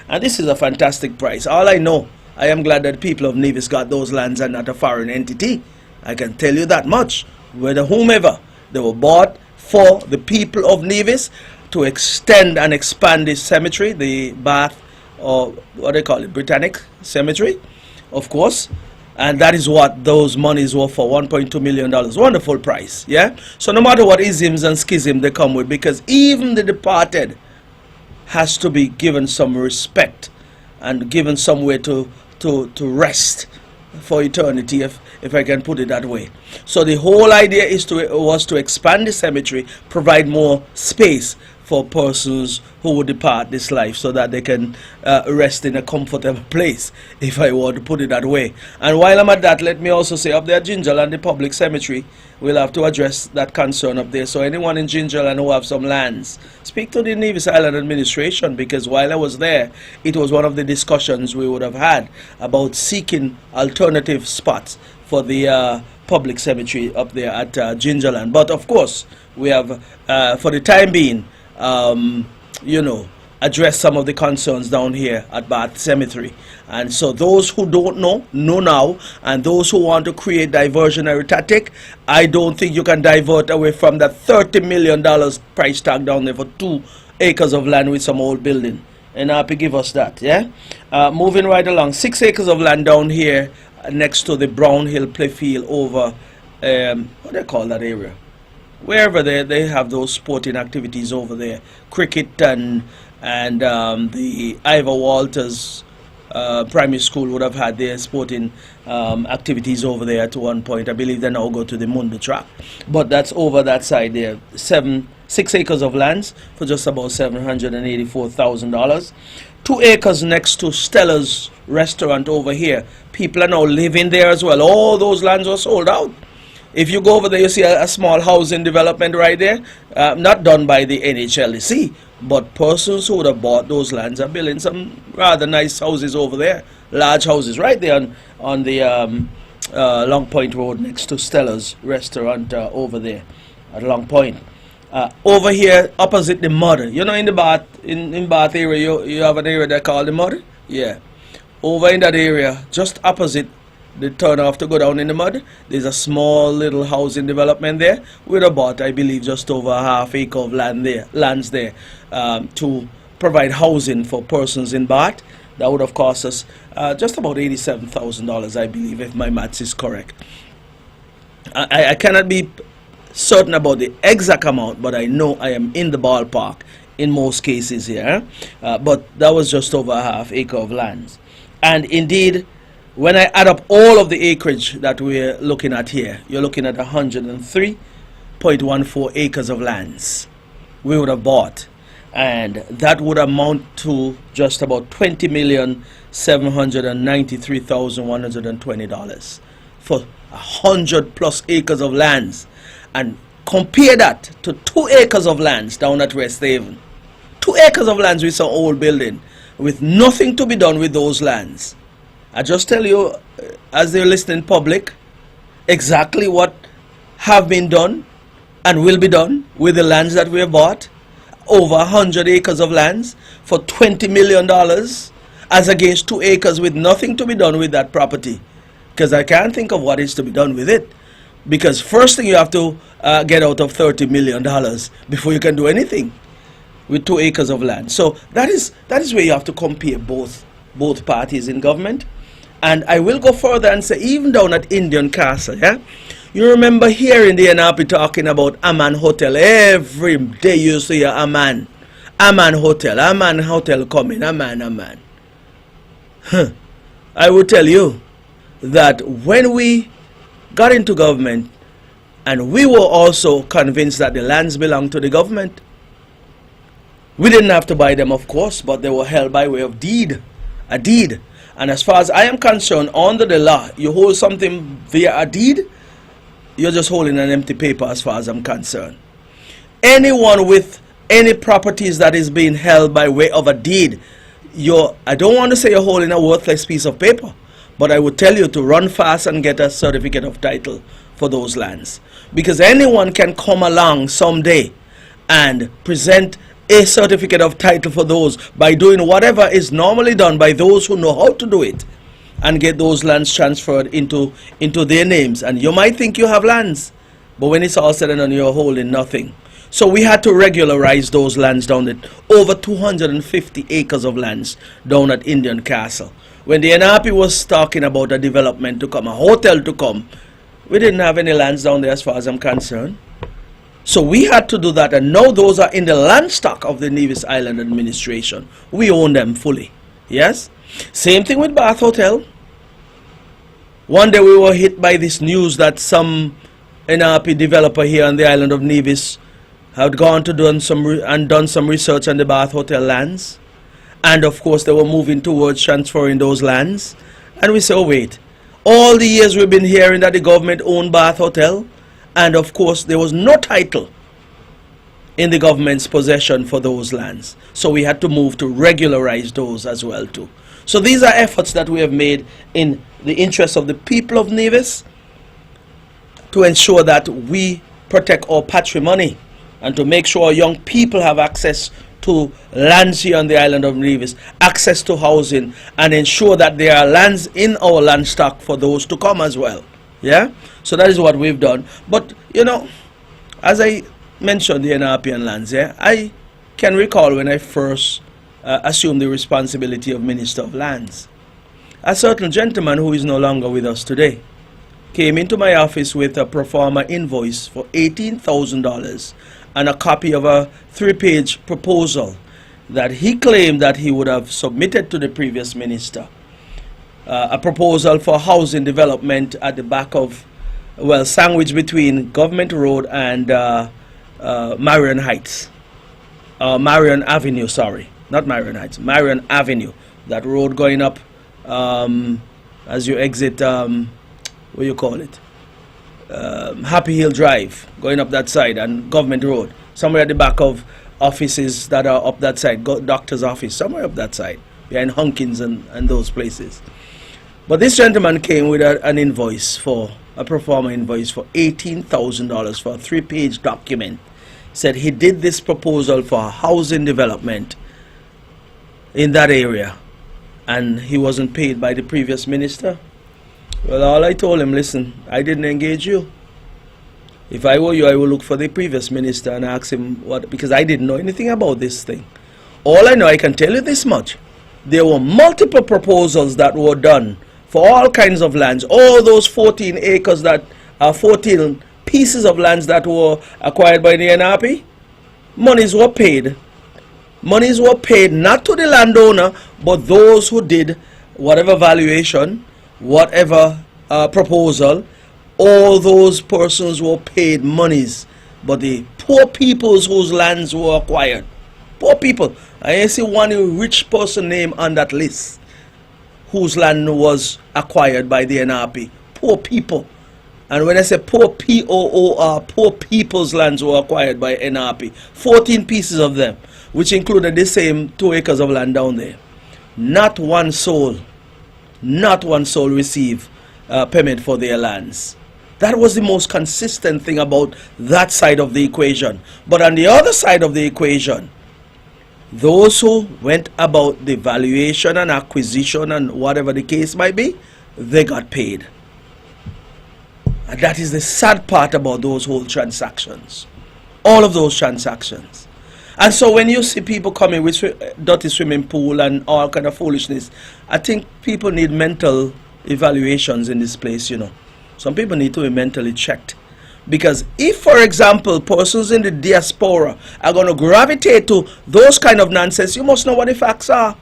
And this is a fantastic price. All I know, I am glad that the people of Nevis got those lands and not a foreign entity. I can tell you that much. Whether whomever, they were bought for the people of Nevis to extend and expand this cemetery, the Bath, or what they call it, Britannic Cemetery, of course. And that is what those monies were for, $1.2 million. Wonderful price, yeah? So no matter what isms and schism they come with, because even the departed has to be given some respect and given somewhere to rest for eternity, if I can put it that way. So the whole idea was to expand the cemetery, provide more space for persons who would depart this life, so that they can rest in a comfortable place, if I were to put it that way. And while I'm at that, let me also say, up there at Gingerland, the public cemetery, we'll have to address that concern up there. So anyone in Gingerland who have some lands, speak to the Nevis Island administration, because while I was there, it was one of the discussions we would have had about seeking alternative spots for the public cemetery up there at Gingerland. But of course, we have, for the time being, you know, address some of the concerns down here at Bath Cemetery. And so those who don't know now, and those who want to create diversionary tactic, I don't think you can divert away from that $30 million price tag down there for 2 acres of land with some old building. And happy give us that, yeah? Moving right along, 6 acres of land down here next to the Brown Hill playfield over, what do they call that area? Wherever they have those sporting activities over there, cricket and the Ivor Walters primary school would have had their sporting activities over there at one point. I believe they now go to the Mundo track, but that's over that side there. 6 acres of lands for just about $784,000. 2 acres next to Stella's restaurant over here. People are now living there as well. All those lands were sold out. If you go over there, you see a small housing development right there, not done by the NHLC, but persons who would have bought those lands are building some rather nice houses over there, large houses right there on the Long Point Road next to Stella's restaurant over there at Long Point. Over here, opposite the mud, you know, in the Bath, in Bath area, you have an area they call the mud? Yeah. Over in that area, just opposite the turn off to go down in the mud, there's a small little housing development there with about, I believe, just over a half acre of lands there to provide housing for persons in Bath. That would have cost us just about $87,000, I believe, if my maths is correct. I cannot be certain about the exact amount, but I know I am in the ballpark in most cases here. But that was just over a half acre of land. And indeed, when I add up all of the acreage that we're looking at here, you're looking at 103.14 acres of lands we would have bought. And that would amount to just about $20,793,120 for 100+ acres of lands. And compare that to 2 acres of lands down at West Haven. 2 acres of lands with some old building, with nothing to be done with those lands. I just tell you, as the listening public, exactly what have been done and will be done with the lands that we have bought. Over 100 acres of lands for $20 million. as against 2 acres with nothing to be done with that property. Because I can't think of what is to be done with it. Because first thing you have to get out of $30 million before you can do anything with 2 acres of land. So that is where you have to compare both parties in government. And I will go further and say, even down at Indian Castle, yeah, you remember hearing the NRP talking about Aman Hotel. Every day you see Aman Hotel coming, Aman. Huh. I will tell you that when we got into government, and we were also convinced that the lands belonged to the government. We didn't have to buy them, of course, but they were held by way of a deed. And as far as I am concerned, under the law, you hold something via a deed, you're just holding an empty paper as far as I'm concerned. Anyone with any properties that is being held by way of a deed, I don't want to say you're holding a worthless piece of paper, but I would tell you to run fast and get a certificate of title for those lands. Because anyone can come along someday and present a certificate of title for those by doing whatever is normally done by those who know how to do it, and get those lands transferred into their names. And you might think you have lands, but when it's all said and done, you're holding nothing. So we had to regularize those lands down at over 250 acres of lands down at Indian Castle. When the NRP was talking about a development to come, a hotel to come, we didn't have any lands down there as far as I'm concerned. So we had to do that, and now those are in the land stock of the Nevis Island administration. We own them fully. Yes? Same thing with Bath Hotel. One day we were hit by this news that some NRP developer here on the island of Nevis had gone to done some research on the Bath Hotel lands. And of course they were moving towards transferring those lands. And we said, oh wait, all the years we've been hearing that the government owned Bath Hotel, and of course there was no title in the government's possession for those lands. So we had to move to regularize those as well too. So these are efforts that we have made in the interest of the people of Nevis to ensure that we protect our patrimony and to make sure young people have access to lands here on the island of Nevis, access to housing, and ensure that there are lands in our land stock for those to come as well. Yeah? So that is what we've done. But, you know, as I mentioned the NRP and lands, yeah, I can recall when I first assumed the responsibility of Minister of Lands. A certain gentleman who is no longer with us today came into my office with a pro forma invoice for $18,000 and a copy of a 3-page proposal that he claimed that he would have submitted to the previous minister. A proposal for housing development at the back of, well, sandwiched between Government Road and Marion Heights. Marion Avenue, sorry. Not Marion Heights, Marion Avenue. That road going up as you exit, what do you call it? Happy Hill Drive, going up that side, and Government Road. Somewhere at the back of offices that are up that side, doctor's office, somewhere up that side, behind Hunkins and those places. But this gentleman came with an invoice for, a pro forma invoice for $18,000 for a 3-page document. Said he did this proposal for housing development in that area, and he wasn't paid by the previous minister. Well, all I told him, listen, I didn't engage you. If I were you, I would look for the previous minister and ask him what, because I didn't know anything about this thing. All I know, I can tell you this much. There were multiple proposals that were done for all kinds of lands. All those 14 acres that are 14 pieces of lands that were acquired by the NRP, monies were paid. Monies were paid not to the landowner, but those who did whatever valuation, whatever proposal, all those persons were paid monies. But the poor peoples whose lands were acquired, poor people, I ain't see one rich person name on that list whose land was acquired by the NRP. Poor people. And when I say poor, P-O-O-R, poor people's lands were acquired by NRP. 14 pieces of them, which included the same 2 acres of land down there. Not one soul received payment for their lands. That was the most consistent thing about that side of the equation. But on the other side of the equation, Those who went about the valuation and acquisition and whatever the case might be, they got paid. And that is the sad part about those whole transactions. All of those transactions. And so when you see people coming with dirty swimming pool and all kind of foolishness, I think people need mental evaluations in this place, you know. Some people need to be mentally checked. Because if, for example, persons in the diaspora are going to gravitate to those kind of nonsense, you must know what the facts are.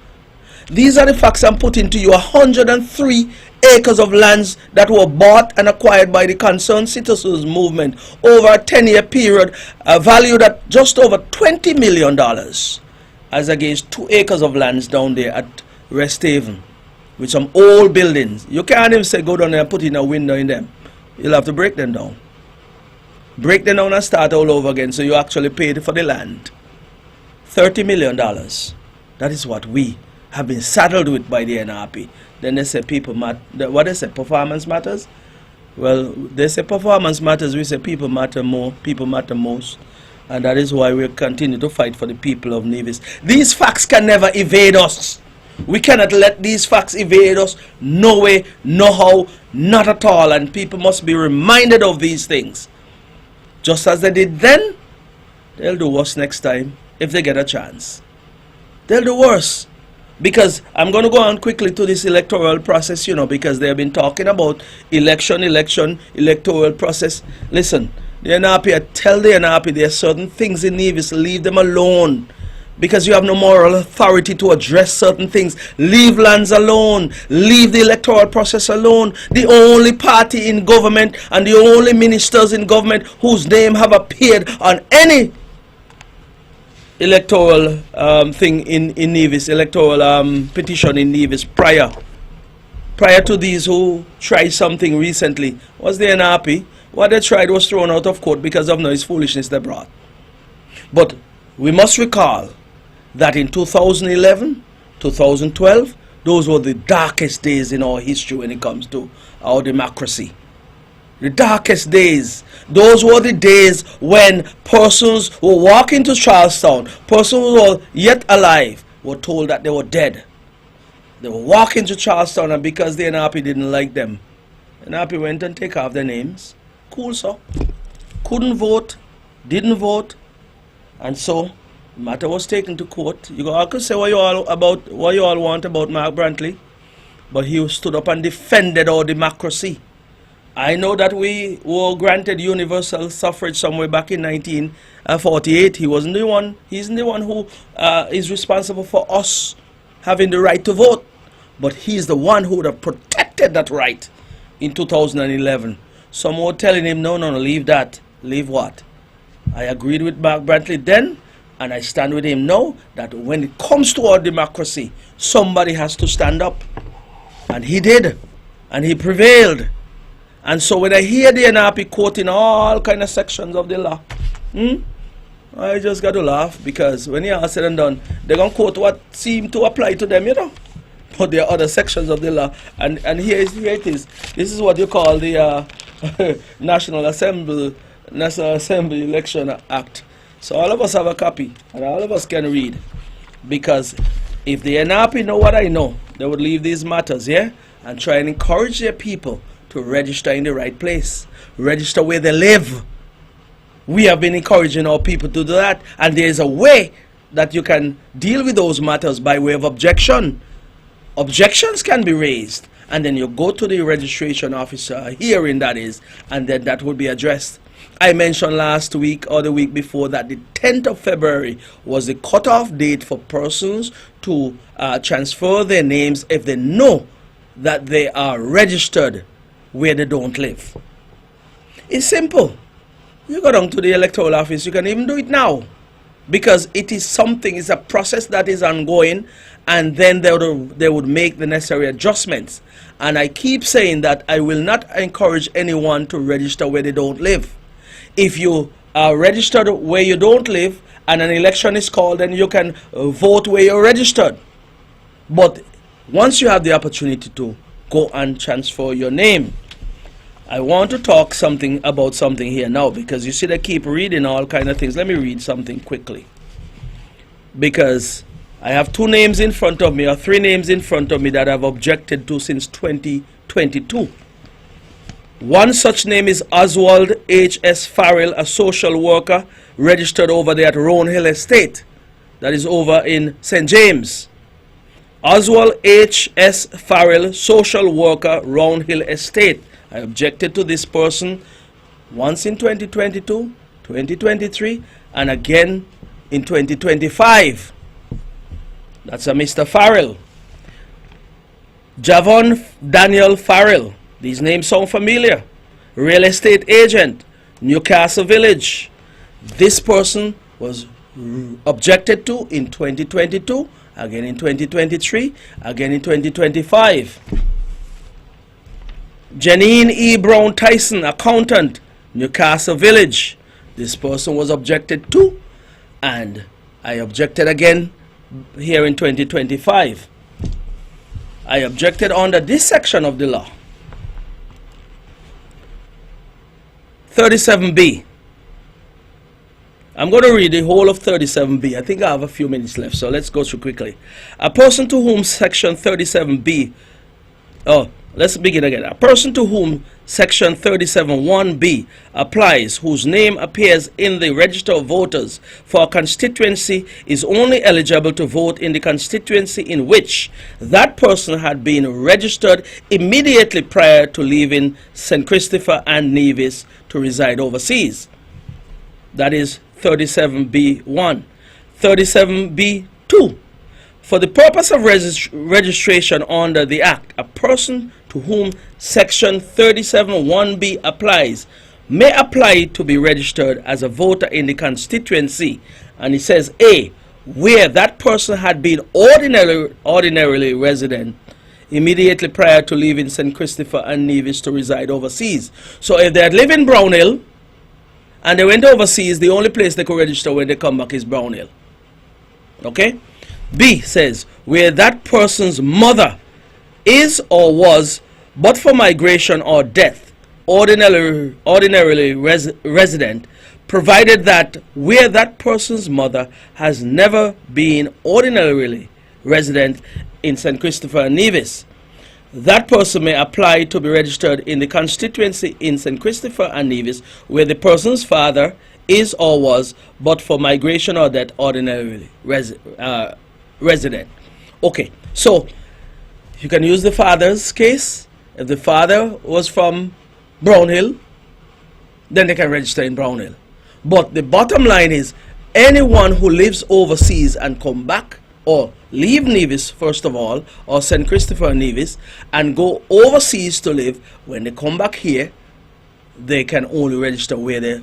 These are the facts I'm putting to you. 103 acres of lands that were bought and acquired by the Concerned Citizens Movement over a 10-year period, valued at just over $20 million, as against 2 acres of lands down there at Rest Haven with some old buildings. You can't even say go down there and put in a window in them. You'll have to break them down. Break them down and start all over again, so you actually paid for the land. $30 million. That is what we have been saddled with by the NRP. Then they say people matter. What they say, performance matters? Well, they say performance matters. We say people matter more. People matter most. And that is why we continue to fight for the people of Nevis. These facts can never evade us. We cannot let these facts evade us. No way, no how, not at all. And people must be reminded of these things. Just as they did then, they'll do worse next time if they get a chance. They'll do worse. Because I'm going to go on quickly to this electoral process, you know, because they have been talking about electoral process. Listen, the NRP, I tell the NRP there are certain things in Nevis, leave them alone. Because you have no moral authority to address certain things. Leave lands alone. Leave the electoral process alone. The only party in government and the only ministers in government whose name have appeared on any electoral thing in Nevis, electoral petition in Nevis prior to these who tried something recently was the NRP. What they tried was thrown out of court because of noise foolishness they brought. But we must recall that in 2011, 2012, those were the darkest days in our history when it comes to our democracy. The darkest days. Those were the days when persons who walk into Charlestown, persons who were yet alive, were told that they were dead. They were walking to Charlestown, and because the NRP didn't like them, the NRP went and take off their names. Cool, so. Couldn't vote, didn't vote, and so the matter was taken to court. You all could say what you all want about Mark Brantley, but he stood up and defended our democracy. I know that we were granted universal suffrage somewhere back in 1948. He wasn't the one. He isn't the one who is responsible for us having the right to vote, but he's the one who would have protected that right in 2011. Some were telling him, no, leave that. Leave what? I agreed with Mark Brantley then, and I stand with him now, that when it comes to our democracy, somebody has to stand up. And he did. And he prevailed. And so when I hear the NRP quoting all kind of sections of the law, I just got to laugh, because when you are said and done, they're going to quote what seemed to apply to them, you know. But there are other sections of the law. And here it is. This is what you call the National Assembly Election Act. So all of us have a copy, and all of us can read. Because if the NRP know what I know, they would leave these matters, yeah, and try and encourage their people to register in the right place, register where they live. We have been encouraging our people to do that, and there is a way that you can deal with those matters by way of objection. Objections can be raised, and then you go to the registration officer, hearing that is, and then that will be addressed. I mentioned last week or the week before that the 10th of February was the cutoff date for persons to transfer their names if they know that they are registered where they don't live. It's simple. You go down to the electoral office, you can even do it now, because it is something, it's a process that is ongoing, and then they would make the necessary adjustments. And I keep saying that I will not encourage anyone to register where they don't live. If you are registered where you don't live and an election is called, then you can vote where you're registered. But once you have the opportunity to go and transfer your name, I want to talk about something here now, because you see they keep reading all kind of things. Let me read something quickly. because I have two names in front of me, or three names in front of me, that I've objected to since 2022. One such name is Oswald H.S. Farrell, a social worker registered over there at Roan Hill Estate, that is over in St. James. Oswald H.S. Farrell, social worker, Roan Hill Estate. I objected to this person once in 2022, 2023, and again in 2025. That's a Mr. Farrell. Javon Daniel Farrell. These names sound familiar. Real estate agent, Newcastle Village. This person was objected to in 2022, again in 2023, again in 2025. Janine E. Brown Tyson, accountant, Newcastle Village. This person was objected to, and I objected again here in 2025. I objected under this section of the law. 37B. I'm going to read the whole of 37B. I think I have a few minutes left, so let's go through quickly. A person to whom section 37B, let's begin again. A person to whom section 37(1)(b) applies, whose name appears in the register of voters for a constituency, is only eligible to vote in the constituency in which that person had been registered immediately prior to leaving St. Christopher and Nevis to reside overseas. That is 37B1. 37B2. For the purpose of registration under the Act, a person to whom section 37(1)(b) applies may apply to be registered as a voter in the constituency, and it says A, where that person had been ordinarily resident immediately prior to leaving St. Christopher and Nevis to reside overseas. So if they had lived in Brownhill and they went overseas, the only place they could register when they come back is Brownhill. Okay? B says, where that person's mother is or was, but for migration or death, ordinarily resident, provided that where that person's mother has never been ordinarily resident in St. Christopher and Nevis, that person may apply to be registered in the constituency in St. Christopher and Nevis where the person's father is or was, but for migration or death, ordinarily resident. Okay, so you can use the father's case. If the father was from Brownhill, then they can register in Brownhill. But the bottom line is, anyone who lives overseas and come back, or leave Nevis first of all, or St. Christopher and Nevis, and go overseas to live, when they come back here, they can only register where they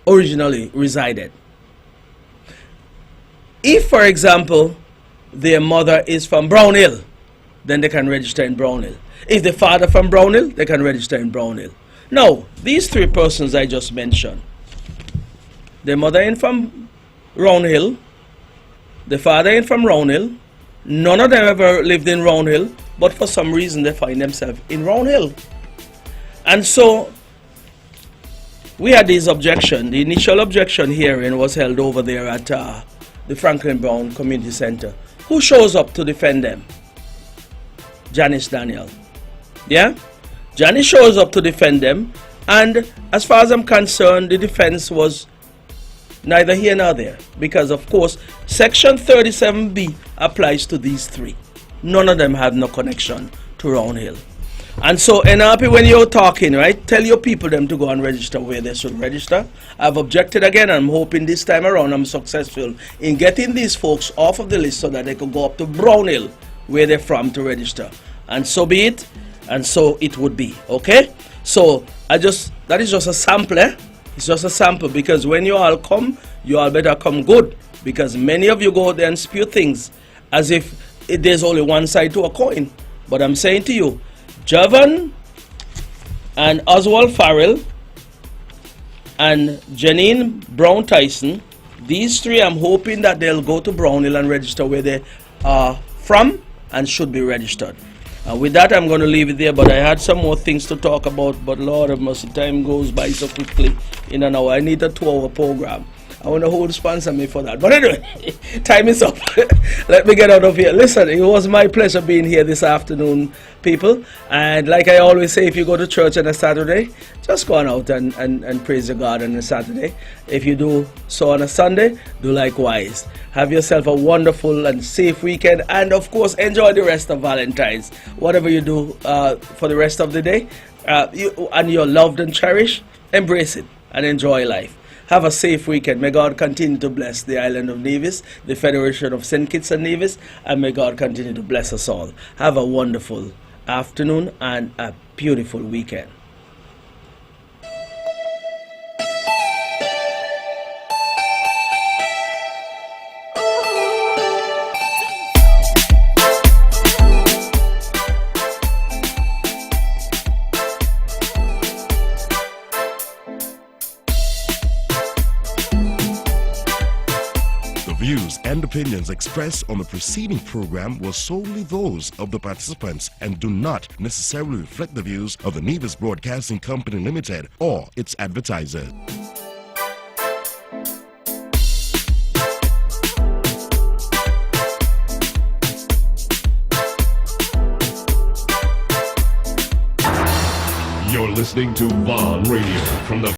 originally resided. If, for example, their mother is from Brownhill, then they can register in Brownhill. If the father from Brownhill, they can register in Brownhill. Now, these three persons I just mentioned, the mother in from Roundhill, the father in from Roundhill, none of them ever lived in Roundhill, but for some reason they find themselves in Roundhill. And so we had this objection. The initial objection hearing was held over there at the Franklin Brown Community Center. Who shows up to defend them? Janice Daniel. Yeah? Janice shows up to defend them, and as far as I'm concerned, the defense was neither here nor there, because of course section 37B applies to these three. None of them have no connection to Roundhill. And so NRP, when you're talking, right, tell your people them to go and register where they should register. I've objected again, and I'm hoping this time around I'm successful in getting these folks off of the list so that they could go up to Brownhill, where they're from, to register. And so be it, and so it would be. Okay? So that is just a sample, eh? It's just a sample, because when you all come, you all better come good, because many of you go out there and spew things as if there's only one side to a coin. But I'm saying to you, Javan and Oswald Farrell and Janine Brown Tyson, these three, I'm hoping that they'll go to Brownhill and register where they are from and should be registered. And with that, I'm going to leave it there, but I had some more things to talk about, but Lord of mercy, time goes by so quickly in an hour. I need a 2-hour program. I wonder who would sponsor me for that. But anyway, time is up. Let me get out of here. Listen, it was my pleasure being here this afternoon, people. And like I always say, if you go to church on a Saturday, just go on out and praise your God on a Saturday. If you do so on a Sunday, do likewise. Have yourself a wonderful and safe weekend. And of course, enjoy the rest of Valentine's. Whatever you do for the rest of the day, you're loved and cherished, embrace it and enjoy life. Have a safe weekend. May God continue to bless the island of Nevis, the Federation of St. Kitts and Nevis, and may God continue to bless us all. Have a wonderful afternoon and a beautiful weekend. Views and opinions expressed on the preceding program were solely those of the participants and do not necessarily reflect the views of the Nevis Broadcasting Company Limited or its advertisers. You're listening to Bond Radio from the